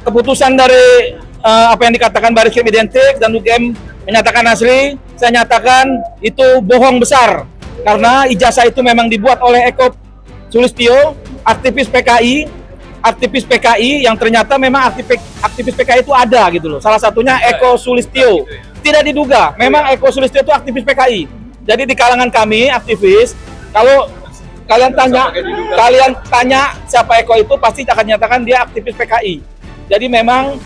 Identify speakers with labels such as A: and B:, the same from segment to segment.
A: keputusan dari apa yang dikatakan Baris Krim identik dan UGM menyatakan asli, saya nyatakan itu bohong besar karena ijazah itu memang dibuat oleh Eko Sulistyo, aktivis PKI yang ternyata memang aktivis PKI itu ada gitu loh. Salah satunya Eko Sulistyo. Tidak diduga, memang Eko Sulistyo itu aktivis PKI. Jadi di kalangan kami aktivis, kalau kalian tanya siapa Eko itu pasti akan nyatakan dia aktivis PKI. Jadi memang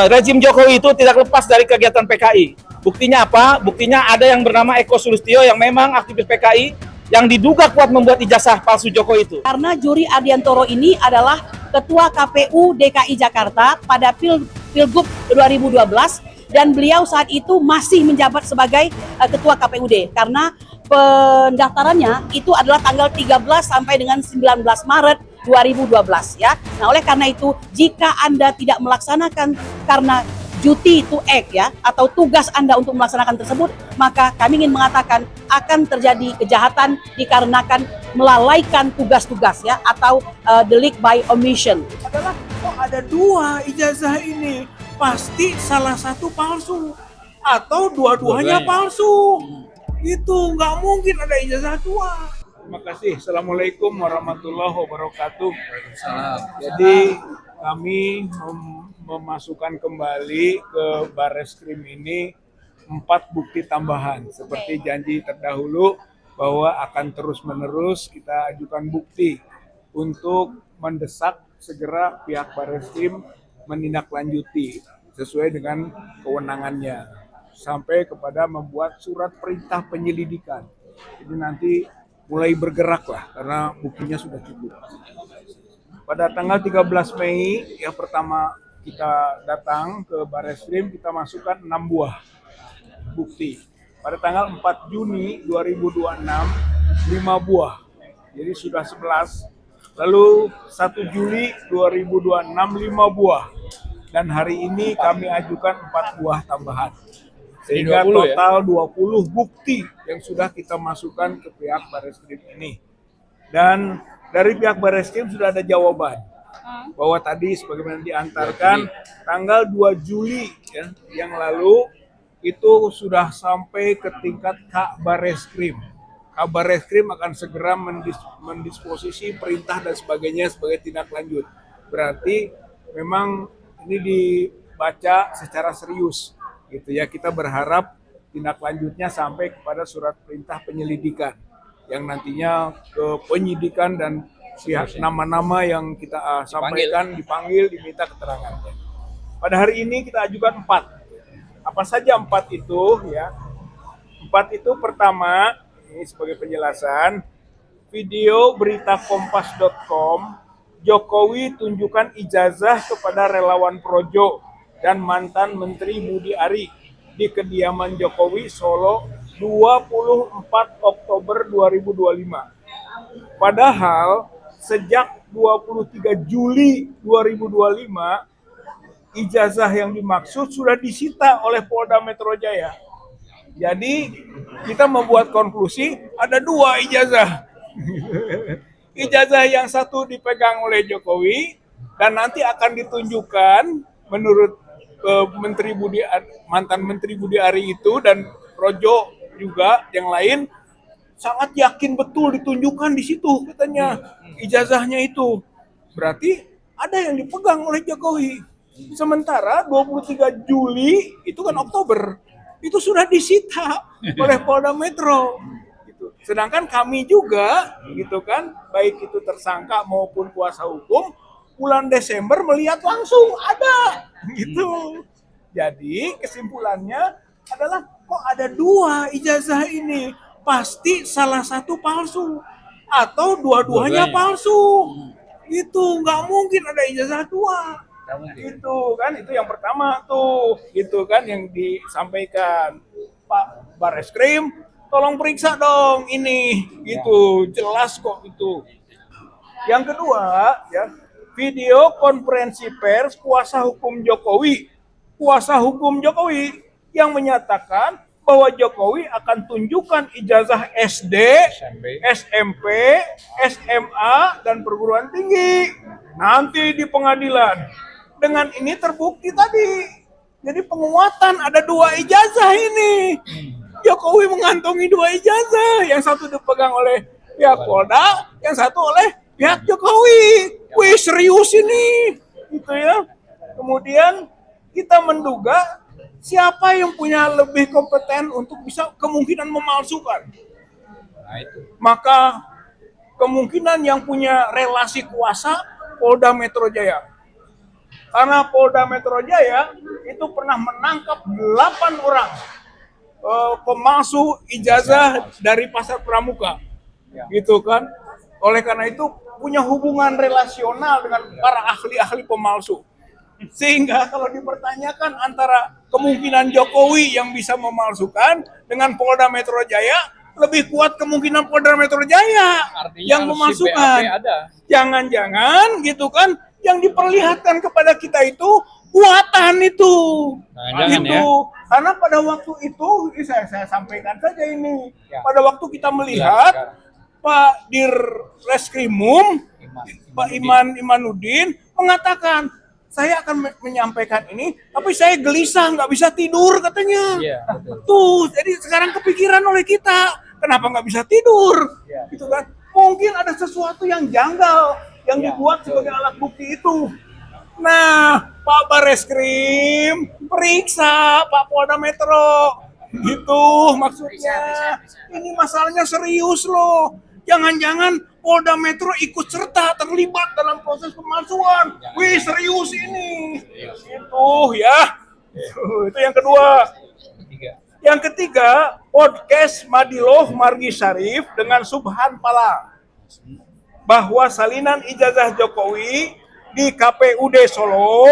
A: rezim Jokowi itu tidak lepas dari kegiatan PKI. Buktinya apa? Buktinya ada yang bernama Eko Sulistyo yang memang aktivis PKI yang diduga kuat membuat ijazah palsu Jokowi itu.
B: Karena Juri Ardiantoro ini adalah Ketua KPU DKI Jakarta pada Pilgub 2012 dan beliau saat itu masih menjabat sebagai Ketua KPUD karena pendaftarannya itu adalah tanggal 13 sampai dengan 19 Maret 2012 ya. Nah, oleh karena itu jika Anda tidak melaksanakan karena duty to act ya atau tugas Anda untuk melaksanakan tersebut, maka kami ingin mengatakan akan terjadi kejahatan dikarenakan melalaikan tugas-tugas ya atau delik by omission.
C: Adalah kok ada dua ijazah ini, pasti salah satu palsu atau dua-duanya palsu. Itu nggak mungkin ada ijazah dua. Terima kasih. Assalamualaikum warahmatullahi wabarakatuh. Jadi kami memasukkan kembali ke Bareskrim ini 4 bukti tambahan. Seperti janji terdahulu bahwa akan terus-menerus kita ajukan bukti untuk mendesak segera pihak Bareskrim menindaklanjuti sesuai dengan kewenangannya sampai kepada membuat surat perintah penyelidikan. Jadi nanti mulai bergerak lah karena buktinya sudah cukup. Pada tanggal 13 Mei yang pertama kita datang ke Bareskrim, kita masukkan 6 buah bukti. Pada tanggal 4 Juni 2026, 5 buah. Jadi sudah 11. Lalu 1 Juli 2026, 5 buah. Dan hari ini kami ajukan 4 buah tambahan. Sehingga total 20 bukti yang sudah kita masukkan ke pihak Bareskrim ini. Dan dari pihak Bareskrim sudah ada jawaban bahwa tadi sebagaimana diantarkan tanggal 2 Juli ya, yang lalu itu sudah sampai ke tingkat Kabareskrim. Kabareskrim akan segera mendisposisi perintah dan sebagainya sebagai tindak lanjut. Berarti memang ini dibaca secara serius gitu ya. Kita berharap tindak lanjutnya sampai kepada surat perintah penyelidikan yang nantinya ke penyidikan dan pihak nama-nama yang kita sampaikan dipanggil, diminta keterangannya. Pada hari ini kita ajukan 4. Apa saja 4 itu ya? 4 itu pertama, ini sebagai penjelasan, video berita kompas.com, Jokowi tunjukkan ijazah kepada relawan Projo dan mantan Menteri Budi Ari di kediaman Jokowi Solo 24 Oktober 2025. Padahal sejak 23 Juli 2025 ijazah yang dimaksud sudah disita oleh Polda Metro Jaya. Jadi kita membuat konklusi ada 2 ijazah. Ijazah yang satu dipegang oleh Jokowi dan nanti akan ditunjukkan menurut mantan Menteri Budi Ari itu dan Projo juga yang lain sangat yakin betul ditunjukkan di situ katanya ijazahnya itu. Berarti ada yang dipegang oleh Jokowi. Sementara 23 Juli itu kan Oktober itu sudah disita oleh Polda Metro. Gitu. Sedangkan kami juga gitu kan baik itu tersangka maupun kuasa hukum bulan Desember melihat langsung ada gitu. Jadi kesimpulannya adalah kok ada 2 ijazah ini, pasti salah satu palsu atau dua-duanya palsu. Itu nggak mungkin ada ijazah 2. Itu kan itu yang pertama tuh, gitu kan yang disampaikan Pak Bareskrim, tolong periksa dong ini, gitu jelas kok itu. Yang kedua ya, video konferensi pers kuasa hukum Jokowi yang menyatakan bahwa Jokowi akan tunjukkan ijazah SD, SMP, SMA, dan perguruan tinggi nanti di pengadilan. dengan ini terbukti tadi. Jadi penguatan ada 2 ijazah ini. Jokowi mengantongi 2 ijazah, yang satu dipegang oleh pihak Polda, yang satu oleh pihak Jokowi. Wih, serius ini, gitu ya. Kemudian kita menduga siapa yang punya lebih kompeten untuk bisa kemungkinan memalsukan. Maka kemungkinan yang punya relasi kuasa Polda Metro Jaya. Karena Polda Metro Jaya itu pernah menangkap 8 orang pemalsu ijazah dari Pasar Pramuka, gitu kan. Oleh karena itu punya hubungan relasional dengan para ahli-ahli pemalsu. Sehingga kalau dipertanyakan antara kemungkinan Jokowi yang bisa memalsukan dengan Polda Metro Jaya, lebih kuat kemungkinan Polda Metro Jaya yang memalsukan. Jangan-jangan gitu kan, yang diperlihatkan kepada kita itu buatan itu. Gitu. Karena pada waktu itu, saya sampaikan saja ini, pada waktu kita melihat Pak Dir Reskrimum, Pak Imanuddin mengatakan, saya akan menyampaikan ini, tapi saya gelisah, nggak bisa tidur katanya. Tuh, jadi sekarang kepikiran oleh kita, kenapa nggak bisa tidur? Gitu kan? Mungkin ada sesuatu yang janggal yang dibuat sebagai alat bukti itu. Nah, Pak Bareskrim periksa Pak Polda Metro, gitu maksudnya. Ini masalahnya serius loh. Jangan-jangan Polda Metro ikut serta terlibat dalam proses pemalsuan. Wih, serius ini. Itu ya. Itu yang kedua. Yang ketiga, podcast Madiloh Margi Syarif dengan Subhan Pala. Bahwa salinan ijazah Jokowi di KPUD Solo,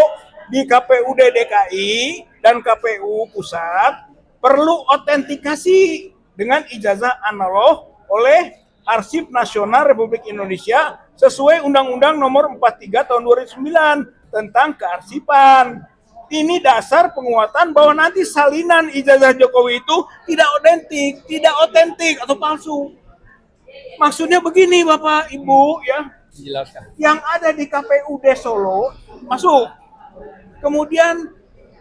C: di KPUD DKI, dan KPU Pusat perlu otentikasi dengan ijazah analog oleh Arsip Nasional Republik Indonesia sesuai Undang-Undang Nomor 43 Tahun 2009 tentang kearsipan. Ini dasar penguatan bahwa nanti salinan ijazah Jokowi itu tidak otentik atau palsu. Maksudnya begini Bapak Ibu ya, yang ada di KPUD Solo masuk, kemudian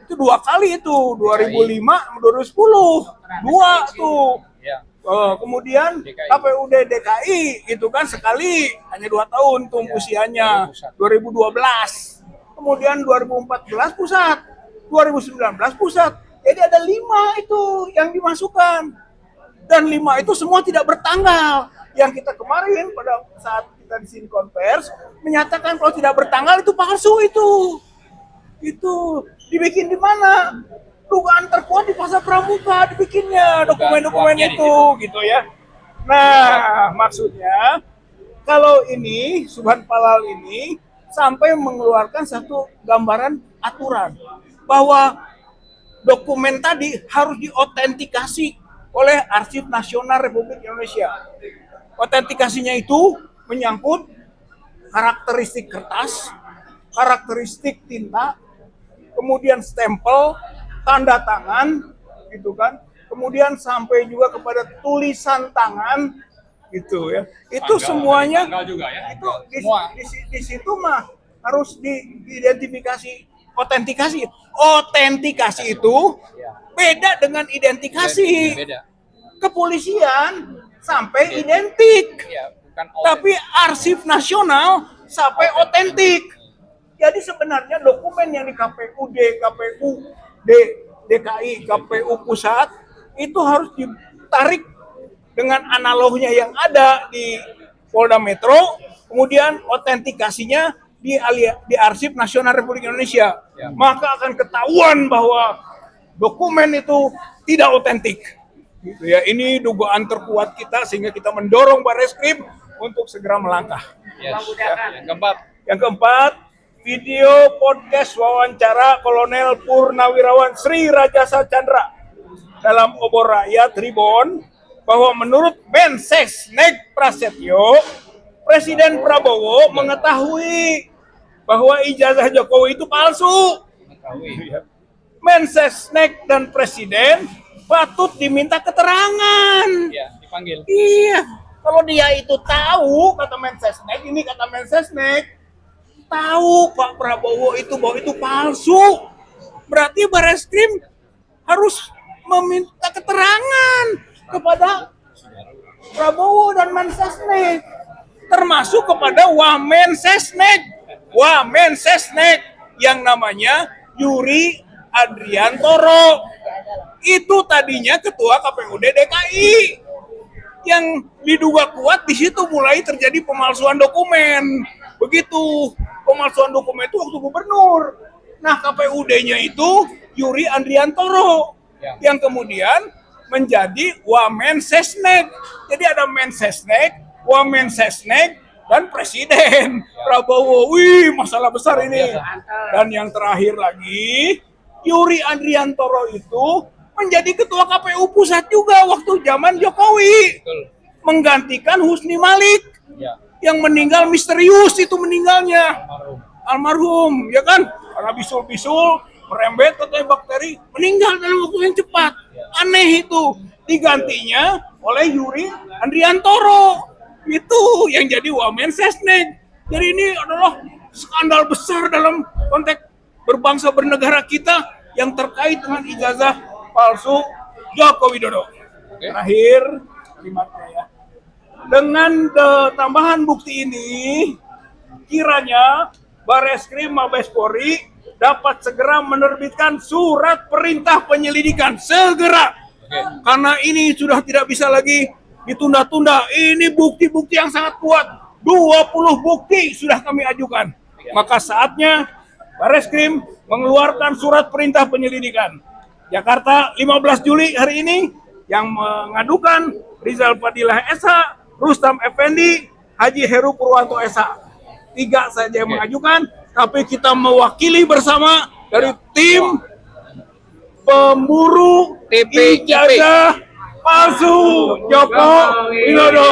C: itu 2 kali itu 2005, 2010, 2 tuh. Kemudian KPUD DKI itu kan sekali hanya 2 tahun tuh usianya 2012, kemudian 2014 pusat, 2019 pusat. Jadi ada 5 itu yang dimasukkan dan 5 itu semua tidak bertanggal. Yang kita kemarin pada saat kita di sini konvers menyatakan kalau tidak bertanggal itu palsu itu dibikin di mana? Dugaan terkuat di Pasar Pramuka dibikinnya dokumen-dokumen itu gitu ya. Nah, maksudnya kalau ini Subhan Palal ini sampai mengeluarkan satu gambaran aturan bahwa dokumen tadi harus diotentikasi oleh Arsip Nasional Republik Indonesia. Otentikasinya itu menyangkut karakteristik kertas, karakteristik tinta, kemudian stempel, tanda tangan, gitu kan. Kemudian sampai juga kepada tulisan tangan, gitu ya. Itu tanggal, semuanya juga, ya? Itu di situ mah harus diidentifikasi, otentikasi. Otentikasi itu beda dengan identifikasi. Kepolisian sampai identik, tapi Arsip Nasional sampai otentik. Jadi sebenarnya dokumen yang di KPUD, KPU DKI, KPU Pusat itu harus ditarik dengan analognya yang ada di Polda Metro, kemudian otentikasinya di Arsip Nasional Republik Indonesia. Maka akan ketahuan bahwa dokumen itu tidak otentik. Gitu ya, ini dugaan terkuat kita sehingga kita mendorong Barreskrim untuk segera melangkah.
D: Ya. Yang keempat,
C: video podcast wawancara Kolonel Purnawirawan Sri Rajasa Chandra dalam obor rakyat Tribun bahwa menurut Mensesnek Prasetyo, Presiden Prabowo mengetahui bahwa ijazah Jokowi itu palsu. Mensesnek dan Presiden patut diminta keterangan.
D: Ya, dipanggil.
C: Iya, kalau dia itu tahu, kata Mensesnek, ini kata Mensesnek, tahu Pak Prabowo itu bahwa itu palsu. Berarti Bareskrim harus meminta keterangan kepada Prabowo dan Mensesnek, termasuk kepada Wamen Sesnek yang namanya Yuri Andriantoro. Itu tadinya ketua KPUD DKI. Yang diduga kuat di situ mulai terjadi pemalsuan dokumen. Begitu, pemalsuan dokumen itu waktu gubernur. Nah, KPUD-nya itu Yuri Andriantoro yang kemudian menjadi Wamen Sesnek. Jadi ada Mensesnek, Wamen Sesnek, dan Presiden Prabowo. Wih, masalah besar ini. Dan yang terakhir lagi, Yuri Andriantoro itu menjadi ketua KPU pusat juga waktu zaman Jokowi. Menggantikan Husni Malik. Yang meninggal misterius itu meninggalnya. Almarhum, ya kan? Karena bisul-bisul, merembet katanya bakteri, meninggal dalam waktu yang cepat. Aneh itu. Digantinya oleh Yuri Andriantoro. Itu yang jadi Wamen Sesnek. Jadi ini adalah skandal besar dalam konteks berbangsa bernegara kita yang terkait dengan ijazah palsu Joko Widodo. Terakhir kalimatnya ya. Dengan tambahan bukti ini, kiranya Bareskrim Mabes Polri dapat segera menerbitkan surat perintah penyelidikan segera. Karena ini sudah tidak bisa lagi ditunda-tunda. Ini bukti-bukti yang sangat kuat. 20 bukti sudah kami ajukan. Maka saatnya Bareskrim mengeluarkan surat perintah penyelidikan. Jakarta 15 Juli hari ini yang mengadukan Rizal Fadilah SH, Rustam Effendi, Haji Heru Purwanto SH. 3 saja yang mengajukan, tapi kita mewakili bersama dari tim pemburu ijazah palsu Joko Widodo.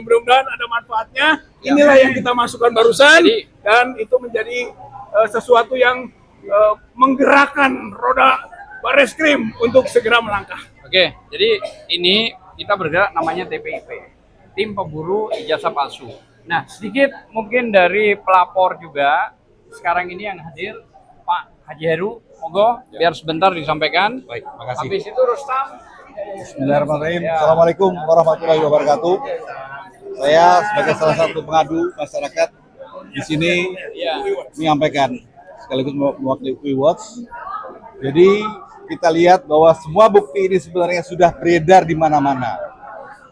C: Mudah-mudahan ada manfaatnya. Inilah yang kita masukkan barusan dan itu menjadi sesuatu yang menggerakkan roda Bareskrim untuk segera melangkah.
D: Oke, jadi ini kita bergerak namanya TPIP, Tim Pemburu Ijazah Palsu. Nah, sedikit mungkin dari pelapor juga, sekarang ini yang hadir Pak Haji Heru, monggo biar sebentar disampaikan.
E: Baik, makasih.
D: Habis itu Rustam.
E: Bismillahirrahmanirrahim. Assalamualaikum warahmatullahi wabarakatuh. Saya sebagai salah satu pengadu masyarakat di sini menyampaikan sekaligus mewakili Watch. Jadi kita lihat bahwa semua bukti ini sebenarnya sudah beredar di mana-mana,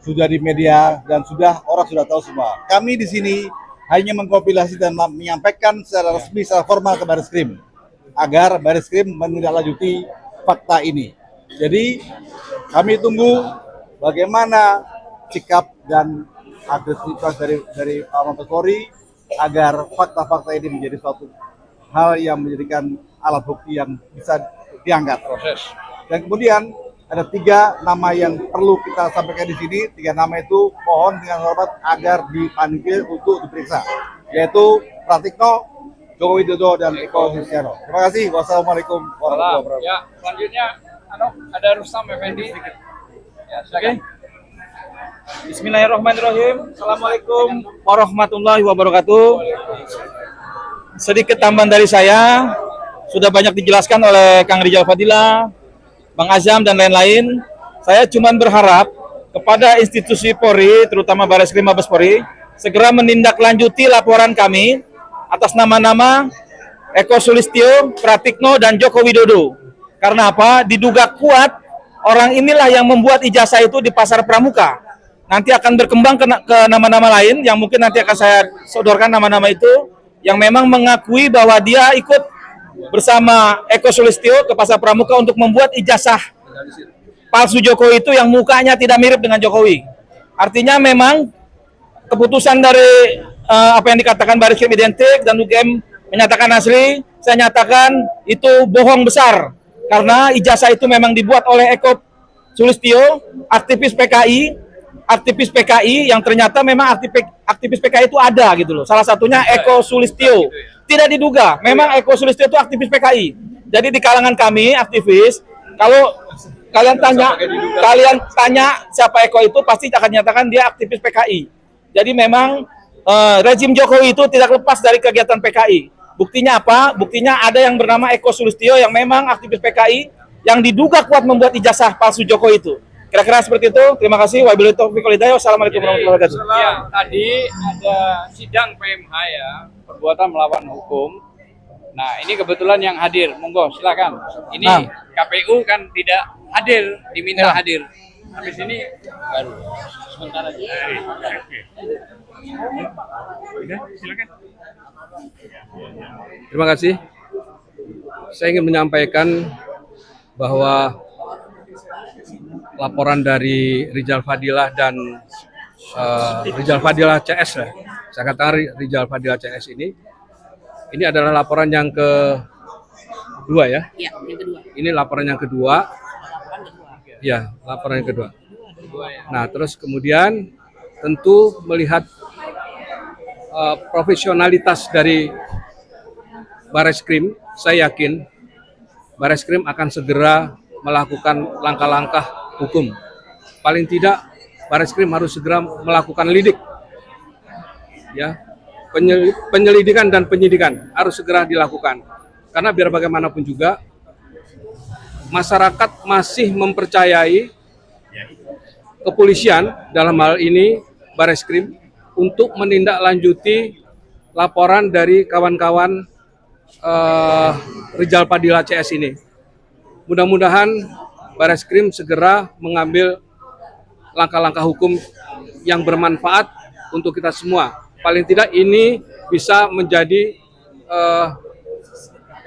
E: sudah di media dan orang sudah tahu semua. Kami di sini hanya mengkompilasi dan menyampaikan secara resmi, secara formal ke Bareskrim agar Bareskrim menindaklanjuti fakta ini. Jadi kami tunggu bagaimana sikap dan agresivitas dari Pak Mabes Polri agar fakta-fakta ini menjadi suatu hal yang menjadikan alat bukti yang bisa diangkat. Dan kemudian ada 3 nama yang perlu kita sampaikan di sini. 3 nama itu mohon dengan hormat agar dipanggil untuk diperiksa, yaitu Pratikno, Joko Widodo, dan Eko Sulistiano. Terima kasih. Wassalamualaikum warahmatullahi wabarakatuh.
D: Ya, selanjutnya ada Rustam Effendi. Ya, silakan.
A: Bismillahirrahmanirrahim. Assalamualaikum warahmatullahi wabarakatuh. Sedikit tambahan dari saya, sudah banyak dijelaskan oleh Kang Rizal Fadilah, Bang Azam, dan lain-lain. Saya cuma berharap kepada institusi Polri, terutama Bareskrim Mabes Polri, segera menindaklanjuti laporan kami atas nama-nama Eko Sulistyo, Pratikno, dan Joko Widodo. Karena apa? Diduga kuat orang inilah yang membuat ijazah itu di Pasar Pramuka. Nanti akan berkembang ke nama-nama lain yang mungkin nanti akan saya sodorkan nama-nama itu yang memang mengakui bahwa dia ikut bersama Eko Sulistyo ke Pasar Pramuka untuk membuat ijazah palsu Jokowi itu yang mukanya tidak mirip dengan Jokowi. Artinya memang keputusan dari apa yang dikatakan Bareskrim identik dan UGM menyatakan asli, saya nyatakan itu bohong besar. Karena ijazah itu memang dibuat oleh Eko Sulistyo, aktivis PKI yang ternyata memang aktivis PKI itu ada gitu loh. Salah satunya Eko Sulistyo. Tidak diduga, memang Eko Sulistyo itu aktivis PKI. Jadi di kalangan kami aktivis, kalau kalian tanya siapa Eko itu pasti akan nyatakan dia aktivis PKI. Jadi memang rezim Jokowi itu tidak lepas dari kegiatan PKI. Buktinya apa? Buktinya ada yang bernama Eko Sulistyo yang memang aktivis PKI yang diduga kuat membuat ijazah palsu Jokowi itu. Kira-kira seperti itu. Terima kasih. Wabillahi taufiq wal hidayah. Wassalamualaikum warahmatullahi wabarakatuh.
D: Ya, tadi ada sidang PMH ya, perbuatan melawan hukum. Nah, ini kebetulan yang hadir. Monggo, silakan. Ini
A: Nah.
D: KPU kan tidak hadir, diminta
A: Ya.
D: hadir. Habis ini baru sebentar aja. Silakan.
F: Terima kasih. Saya ingin menyampaikan bahwa laporan dari Rizal Fadilah dan Rizal Fadilah CS, saya katakan Rizal Fadilah CS ini adalah laporan yang kedua ya.
B: Ya, yang kedua.
F: Ini laporan yang kedua. Ya, laporan yang kedua. Nah, terus kemudian tentu melihat profesionalitas dari Bareskrim, saya yakin Bareskrim akan segera melakukan langkah-langkah hukum. Paling tidak Bareskrim harus segera melakukan lidik. Ya, penyelidikan dan penyidikan harus segera dilakukan. Karena biar bagaimanapun juga masyarakat masih mempercayai kepolisian dalam hal ini Bareskrim untuk menindaklanjuti laporan dari kawan-kawan Rizal Fadilah CS ini. Mudah-mudahan Bareskrim segera mengambil langkah-langkah hukum yang bermanfaat untuk kita semua. Paling tidak ini bisa menjadi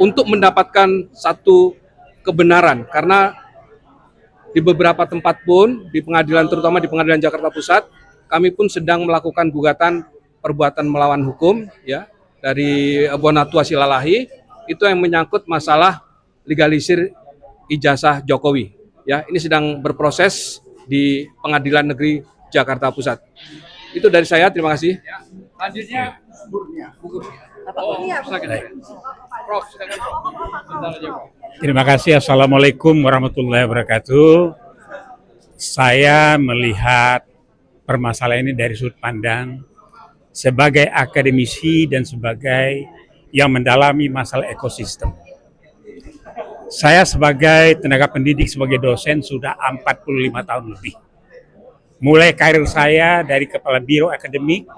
F: untuk mendapatkan satu kebenaran, karena di beberapa tempat pun di pengadilan, terutama di Pengadilan Jakarta Pusat, kami pun sedang melakukan gugatan perbuatan melawan hukum ya dari Bonatua Silalahi, itu yang menyangkut masalah legalisir ijazah Jokowi ya. Ini sedang berproses di Pengadilan Negeri Jakarta Pusat. Itu dari saya, terima kasih.
D: Ya, selanjutnya silakan. Prof, silakan Prof. Sebentar aja, Prof.
G: Terima kasih. Assalamualaikum warahmatullahi wabarakatuh. Saya melihat permasalahan ini dari sudut pandang sebagai akademisi dan sebagai yang mendalami masalah ekosistem. Saya sebagai tenaga pendidik, sebagai dosen sudah 45 tahun lebih. Mulai karir saya dari kepala biro akademik,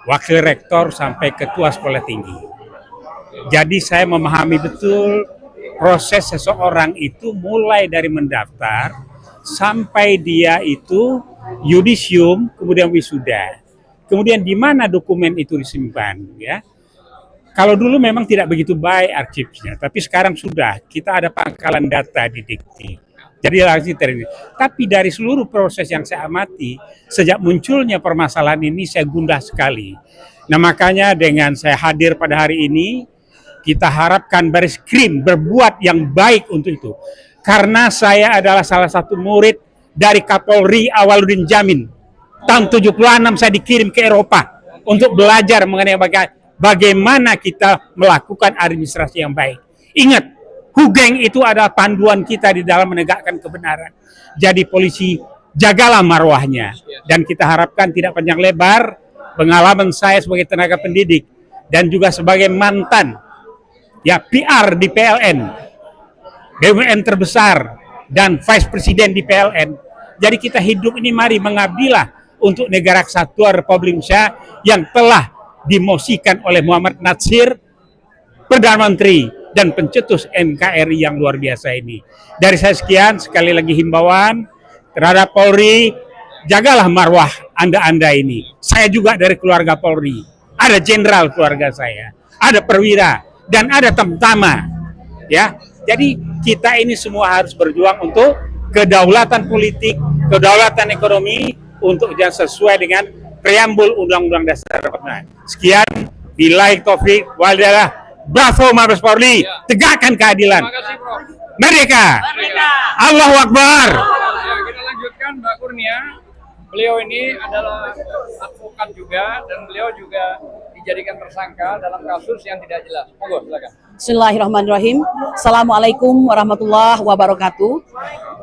G: wakil rektor sampai ketua sekolah tinggi. Jadi saya memahami betul proses seseorang itu mulai dari mendaftar sampai dia itu yudisium, kemudian wisuda. Kemudian di mana dokumen itu disimpan ya. Kalau dulu memang tidak begitu baik arsipnya, tapi sekarang sudah kita ada pangkalan data di Dikti. Jadi ini. Tapi dari seluruh proses yang saya amati, sejak munculnya permasalahan ini saya gundah sekali. Nah makanya dengan saya hadir pada hari ini, kita harapkan Bareskrim berbuat yang baik untuk itu. Karena saya adalah salah satu murid dari Kapolri Awaludin Jamin. Tahun 76 saya dikirim ke Eropa untuk belajar mengenai bagaimana kita melakukan administrasi yang baik. Ingat, Hugeng itu adalah panduan kita di dalam menegakkan kebenaran. Jadi polisi, jagalah marwahnya. Dan kita harapkan tidak panjang lebar, pengalaman saya sebagai tenaga pendidik dan juga sebagai mantan ya PR di PLN, BUMN terbesar dan Vice Presiden di PLN. Jadi kita hidup ini mari mengabdilah untuk negara kesatuan Republik Indonesia yang telah dimosikan oleh Muhammad Natsir, Perdana Menteri dan pencetus NKRI yang luar biasa ini. Dari saya sekian, sekali lagi himbauan terhadap Polri, jagalah marwah Anda ini. Saya juga dari keluarga Polri, ada jenderal keluarga saya, ada perwira, dan ada tamtama. Ya, jadi kita ini semua harus berjuang untuk kedaulatan politik, kedaulatan ekonomi, untuk yang sesuai dengan preambul Undang-Undang Dasar 45. Sekian, billahi taufik wal hidayah. Bravo Mabes Polri, tegakkan keadilan.
D: Terima kasih, Prof.
G: Merdeka! Allahu Akbar!
D: Ya, kita lanjutkan Mbak Kurnia. Beliau ini adalah advokat juga dan beliau juga dijadikan tersangka dalam kasus yang tidak jelas. Monggo, silakan.
B: Bismillahirrahmanirrahim. Assalamualaikum warahmatullahi wabarakatuh.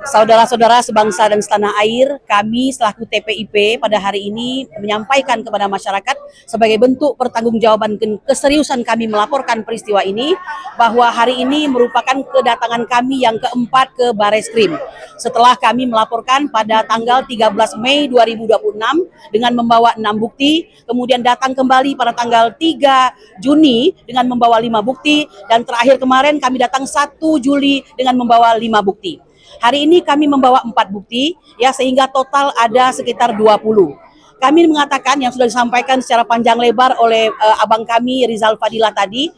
B: Saudara-saudara sebangsa dan setanah air, kami selaku TPIP pada hari ini menyampaikan kepada masyarakat sebagai bentuk pertanggungjawaban keseriusan kami melaporkan peristiwa ini, bahwa hari ini merupakan kedatangan kami yang keempat ke Bareskrim. Setelah kami melaporkan pada tanggal 13 Mei 2026 dengan membawa 6 bukti, kemudian datang kembali pada tanggal 3 Juni dengan membawa 5 bukti, dan terakhir kemarin kami datang 1 Juli dengan membawa 5 bukti. Hari ini kami membawa 4 bukti, ya, sehingga total ada sekitar 20. Kami mengatakan yang sudah disampaikan secara panjang lebar oleh abang kami Rizal Fadila tadi,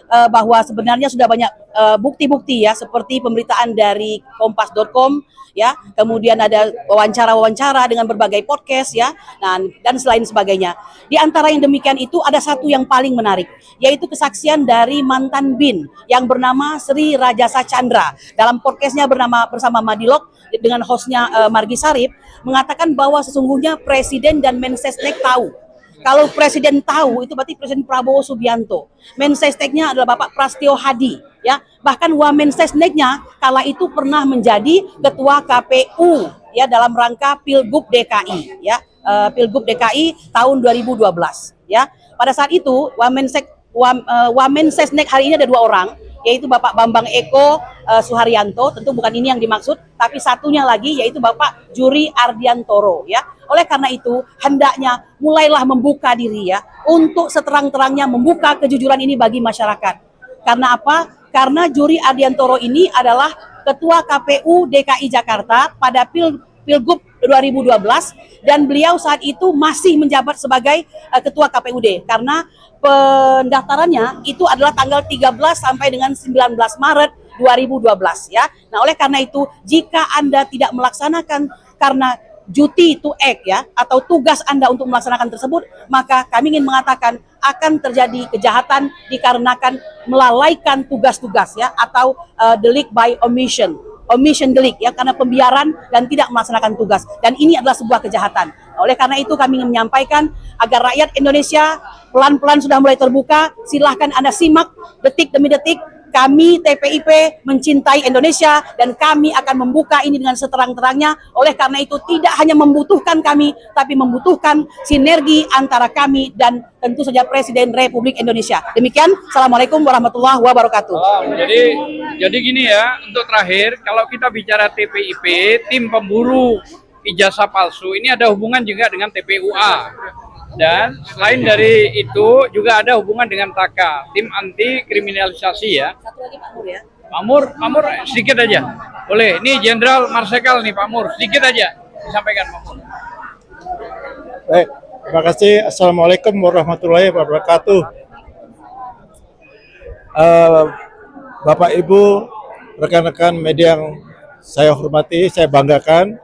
B: bahwa sebenarnya sudah banyak bukti-bukti, ya, seperti pemberitaan dari kompas.com, ya, kemudian ada wawancara-wawancara dengan berbagai podcast, ya, dan selain sebagainya. Di antara yang demikian itu ada satu yang paling menarik, yaitu kesaksian dari mantan BIN yang bernama Sri Rajasa Chandra. Dalam podcastnya bersama Madilog dengan hostnya Margi Sarip, mengatakan bahwa sesungguhnya Presiden dan Mensesnek tahu. Kalau Presiden tahu, itu berarti Presiden Prabowo Subianto. Mensesneknya adalah Bapak Prasetyo Hadi, ya. Bahkan Wamensesneknya kala itu pernah menjadi ketua KPU, ya, dalam rangka Pilgub DKI, ya. Pilgub DKI tahun 2012, ya. Pada saat itu Wamensesnek hari ini ada 2 orang, yaitu Bapak Bambang Eko Suharyanto, tentu bukan ini yang dimaksud, tapi satunya lagi yaitu Bapak Juri Ardiantoro, ya. Oleh karena itu, hendaknya mulailah membuka diri, ya, untuk seterang-terangnya membuka kejujuran ini bagi masyarakat. Karena apa? Karena Juri Ardiantoro ini adalah Ketua KPU DKI Jakarta pada Pilgub 2012, dan beliau saat itu masih menjabat sebagai Ketua KPUD, karena pendaftarannya itu adalah tanggal 13 sampai dengan 19 Maret 2012, ya. Nah, oleh karena itu, jika Anda tidak melaksanakan karena duty to act, ya, atau tugas Anda untuk melaksanakan tersebut, maka kami ingin mengatakan akan terjadi kejahatan dikarenakan melalaikan tugas-tugas, ya, atau delik by omission delik, ya, karena pembiaran dan tidak melaksanakan tugas, dan ini adalah sebuah kejahatan. Oleh karena itu kami ingin menyampaikan agar rakyat Indonesia pelan-pelan sudah mulai terbuka. Silahkan Anda simak detik demi detik. Kami TPIP mencintai Indonesia dan kami akan membuka ini dengan seterang-terangnya. Oleh karena itu tidak hanya membutuhkan kami, tapi membutuhkan sinergi antara kami dan tentu saja Presiden Republik Indonesia. Demikian, Assalamualaikum warahmatullahi wabarakatuh.
D: Jadi gini, ya, untuk terakhir, kalau kita bicara TPIP, tim pemburu ijazah palsu, ini ada hubungan juga dengan TPUA. Dan selain dari itu juga ada hubungan dengan TAKA, tim anti kriminalisasi, ya.
B: Satu lagi Pak Mur, ya.
D: Pak Mur sedikit aja. Boleh. Ini Jenderal Marsikal nih Pak Mur, sedikit aja disampaikan Pak Mur.
H: Baik, terima kasih. Assalamualaikum warahmatullahi wabarakatuh. Bapak Ibu, rekan-rekan media yang saya hormati, saya banggakan,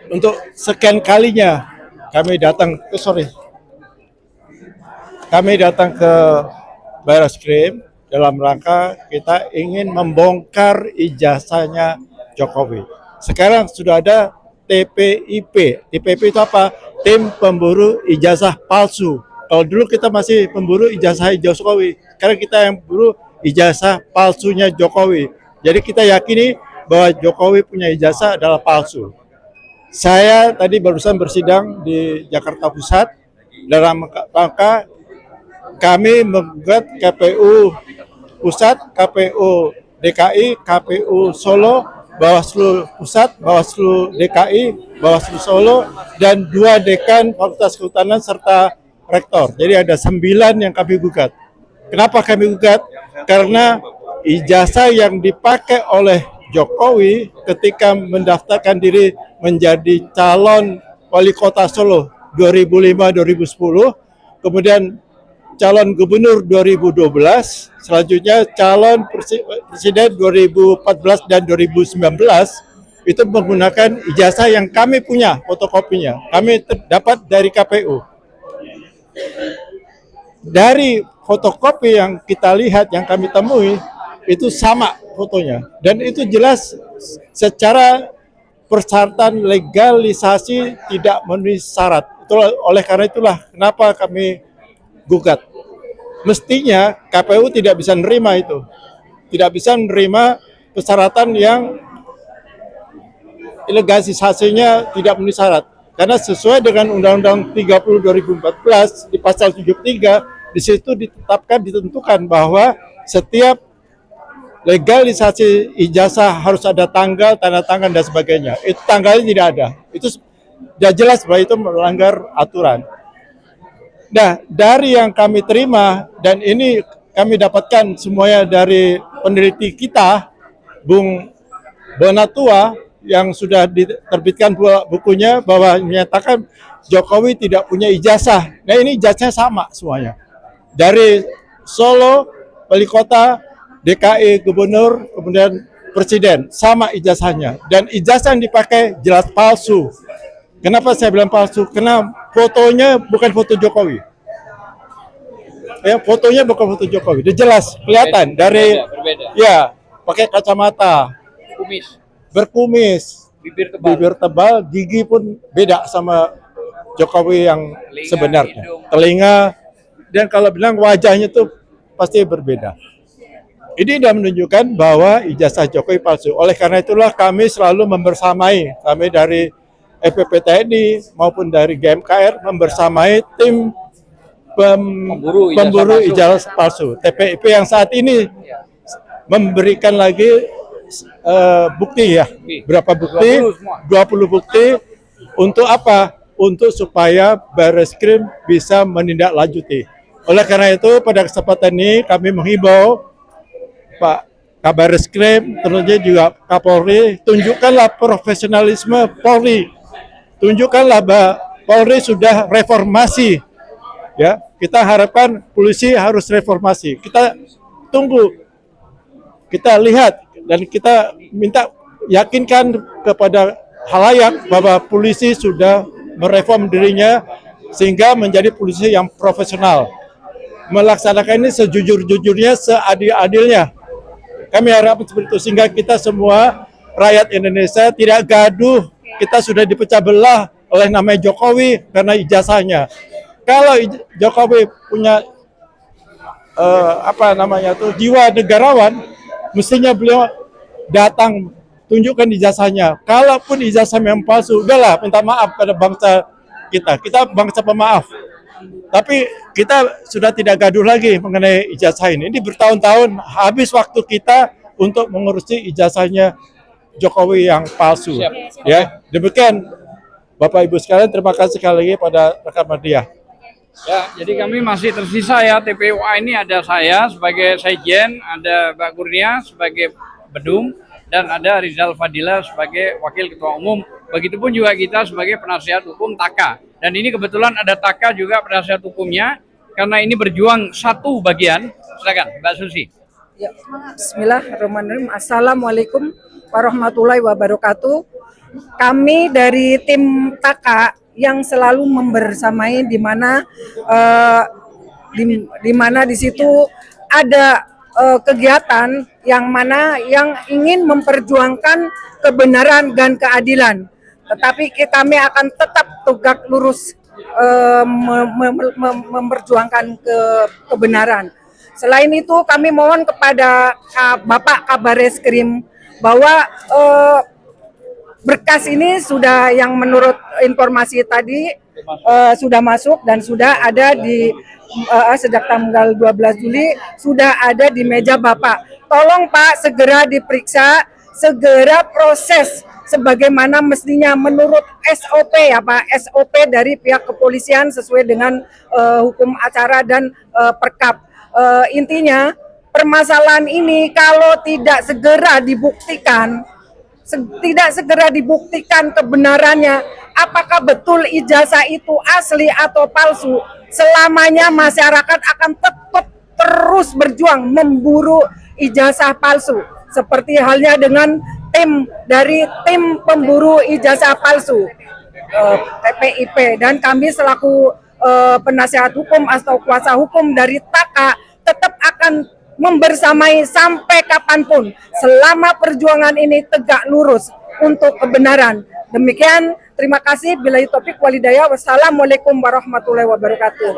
H: untuk sekian kalinya kami datang ke Bareskrim dalam rangka kita ingin membongkar ijazahnya Jokowi. Sekarang sudah ada TPIP. TPIP itu apa? Tim Pemburu Ijazah Palsu. Kalau dulu kita masih pemburu ijazah Jokowi, sekarang kita yang pemburu ijazah palsunya Jokowi. Jadi kita yakini bahwa Jokowi punya ijazah adalah palsu. Saya tadi barusan bersidang di Jakarta Pusat dalam rangka kami menggugat KPU Pusat, KPU DKI, KPU Solo, Bawaslu Pusat, Bawaslu DKI, Bawaslu Solo, dan 2 dekan Fakultas Kehutanan serta rektor. Jadi ada 9 yang kami gugat. Kenapa kami gugat? Karena ijazah yang dipakai oleh Jokowi ketika mendaftarkan diri menjadi calon wali kota Solo 2005-2010, kemudian calon gubernur 2012, selanjutnya calon presiden 2014 dan 2019, itu menggunakan ijazah yang kami punya fotokopinya. Kami dapat dari KPU. Dari fotokopi yang kita lihat, yang kami temui, itu sama fotonya, dan itu jelas secara persyaratan legalisasi tidak memenuhi syarat. Oleh karena itulah kenapa kami gugat. Mestinya KPU tidak bisa menerima itu, tidak bisa menerima persyaratan yang legalisasinya tidak memenuhi syarat. Karena sesuai dengan Undang-Undang 30 2014 di pasal 73, di situ ditentukan bahwa setiap legalisasi ijazah harus ada tanggal, tanda tangan dan sebagainya. Itu tanggalnya tidak ada. Itu sudah jelas bahwa itu melanggar aturan. Nah, dari yang kami terima dan ini kami dapatkan semuanya dari peneliti kita, Bung Bonatua, yang sudah diterbitkan bukunya bahwa menyatakan Jokowi tidak punya ijazah. Nah, ini ijazahnya sama semuanya. Dari Solo, wali kota, DKI, gubernur, kemudian presiden, sama ijazahnya. Dan ijazah yang dipakai jelas palsu. Kenapa saya bilang palsu? Karena fotonya bukan foto Jokowi. Ya, fotonya bukan foto Jokowi. Dia jelas kelihatan dari
D: berbeda.
H: Ya, pakai kacamata,
D: Kumis,
H: berkumis,
D: bibir tebal,
H: gigi pun beda sama Jokowi yang
D: Telinga,
H: sebenarnya.
D: hidung.
H: Telinga, dan kalau bilang wajahnya tuh pasti berbeda. Ini sudah menunjukkan bahwa ijazah Jokowi palsu. Oleh karena itulah kami selalu membersamai, kami dari EPP TNI maupun dari GMKR membersamai tim pemburu ijazah palsu. TPIP yang saat ini memberikan lagi bukti ya. Berapa bukti? 20 bukti. Untuk apa? Untuk supaya Barreskrim bisa menindaklanjuti. Oleh karena itu pada kesempatan ini kami menghimbau Pak Kabar Reskrim, tentunya juga Kapolri, tunjukkanlah profesionalisme Polri. Tunjukkanlah bahwa Polri sudah reformasi. Ya, kita harapkan polisi harus reformasi. Kita tunggu, kita lihat dan kita minta yakinkan kepada halayak bahwa polisi sudah mereform dirinya sehingga menjadi polisi yang profesional. Melaksanakan ini sejujur-jujurnya, seadil-adilnya. Kami harap seperti itu sehingga kita semua rakyat Indonesia tidak gaduh. Kita sudah dipecah belah oleh namanya Jokowi karena ijazahnya. Kalau Jokowi punya jiwa negarawan, mestinya beliau datang tunjukkan ijazahnya. Kalaupun ijazah memang palsu, udahlah minta maaf pada bangsa kita. Kita bangsa pemaaf. Tapi kita sudah tidak gaduh lagi mengenai ijazah ini. Ini bertahun-tahun habis waktu kita untuk mengurusi ijazahnya Jokowi yang palsu. Ya, demikian Bapak Ibu sekalian, terima kasih sekali lagi pada rekan media.
D: Ya, jadi kami masih tersisa ya TPUA ini ada saya sebagai Sekjen, ada Mbak Kurnia sebagai Bedum, dan ada Rizal Fadila sebagai Wakil Ketua Umum. Begitupun juga kita sebagai penasihat hukum TAKA. Dan ini kebetulan ada TAKA juga penasihat hukumnya, karena ini berjuang satu bagian. Silakan Mbak Susi.
I: Ya, Bismillahirrahmanirrahim. Assalamualaikum warahmatullahi wabarakatuh. Kami dari tim TAKA yang selalu membersamai di mana di situ ada kegiatan yang mana yang ingin memperjuangkan kebenaran dan keadilan. Tetapi kami akan tetap tegak lurus memperjuangkan kebenaran. Selain itu kami mohon kepada Bapak Kabar Reskrim bahwa berkas ini sudah yang menurut informasi tadi sudah masuk dan sudah ada di sejak tanggal 12 Juli sudah ada di meja Bapak. Tolong Pak segera diperiksa, segera proses sebagaimana mestinya menurut SOP ya Pak, SOP dari pihak kepolisian sesuai dengan hukum acara dan Perkap. Intinya permasalahan ini kalau tidak segera dibuktikan kebenarannya, apakah betul ijazah itu asli atau palsu, selamanya masyarakat akan tetap terus berjuang memburu ijazah palsu. Seperti halnya dengan tim pemburu ijazah palsu TPIP, dan kami selaku penasihat hukum atau kuasa hukum dari TAKA tetap akan membersamai sampai kapanpun selama perjuangan ini tegak lurus untuk kebenaran. Demikian, terima kasih. Billahi taufik walhidayah. Wassalamualaikum warahmatullahi wabarakatuh.